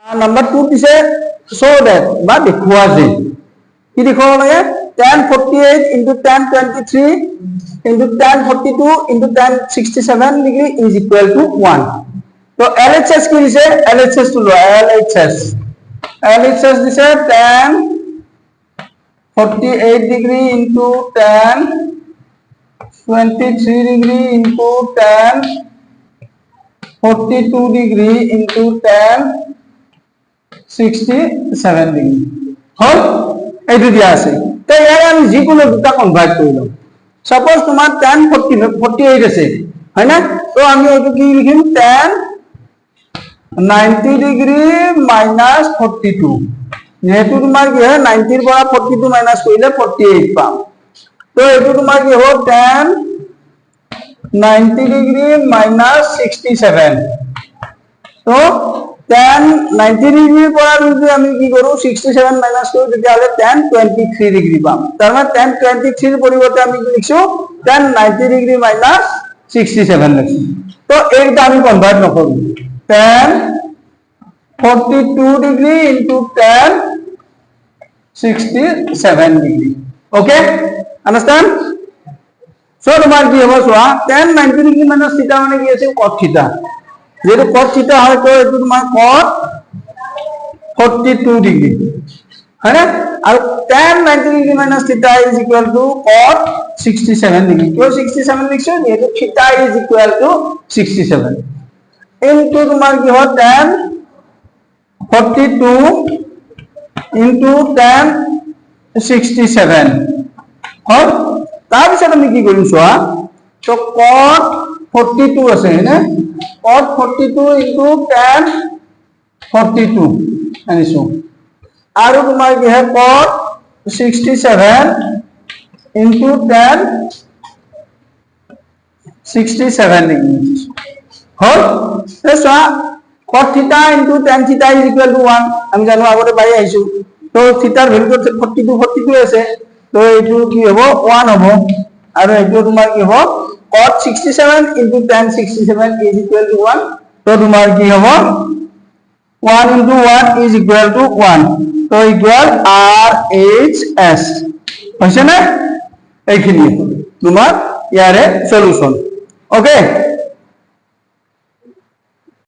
Number 2 দিছে so that বা দেখুৱা যে কি দেখুৱা লাগে tan 48 into tan 23 into tan 42 into tan 67 degree is equal to 1 তো LHS কি দিছে LHS to LHS দিছে tan 48 degree into tan 23 degree into tan 42 degree into tan 67 degree হল এইটো দিয়া আছে তো ইয়াৰে আমি যিকোনো দুটা কনভাৰ্ট কৰিলো সাপোজ তোমাৰ tan 48 আছে হয় না তো আমি এইটো কি লিখিম tan 90 degree minus 42 যেহেতু তোমাৰ কি হয় 90 ৰ পৰা 42 মাইনাস কৰিলে 48 পাম তো এইটো তোমাৰ কি হ'ব tan 90 degree minus 67 তো tan 90 degree পৰা যদি আমি কি কৰো 67 মাইনাস কৰো তেতিয়া হলে tan 23 degree পাম তাৰ মানে tan 23 ৰ পৰিৱৰ্তে আমি কি লিখছো tan 90 degree minus 67 লিখছো তো এইটা আমি কনভার্ট নকৰো tan 42 degree into tan 67 degree okay understand so তোমার কি হবে সোয়া tan 90 degree minus theta মানে কি আছে cos theta যেটো cos theta হয় তো এটো তোমার cos 42 degree है ना और tan 90 degree minus theta is equal to cos 67 degree क्यों 67 लिखছো ये तो theta is equal to 67 into তোমার কি হয় tan 42 into tan 67 হল তাৰ পিছত আমি কি কৰিম সোৱা তো cos 42 আছে না cos 42 into tan 42 আনিছো আৰু তোমাৰ কি হয় cos 67 into tan 67 ডিগ্ৰী হল সোৱা cos theta into tan theta is equal to 1 আমি জানো আগতে পাই আইছো তো থিটাৰ ভ্যালু 42 আছে তো এইটো কি হ'ব 1 হ'ব আৰু এইটো তোমাৰ কি হ'ব cos 67 into tan 67 is equal to 1 তো তোমাৰ কি হ'ব 1 into 1 is equal to 1 তো equal RHS হৈছে না এইখিনি তোমাৰ ইয়াৰে সলিউশন ওকে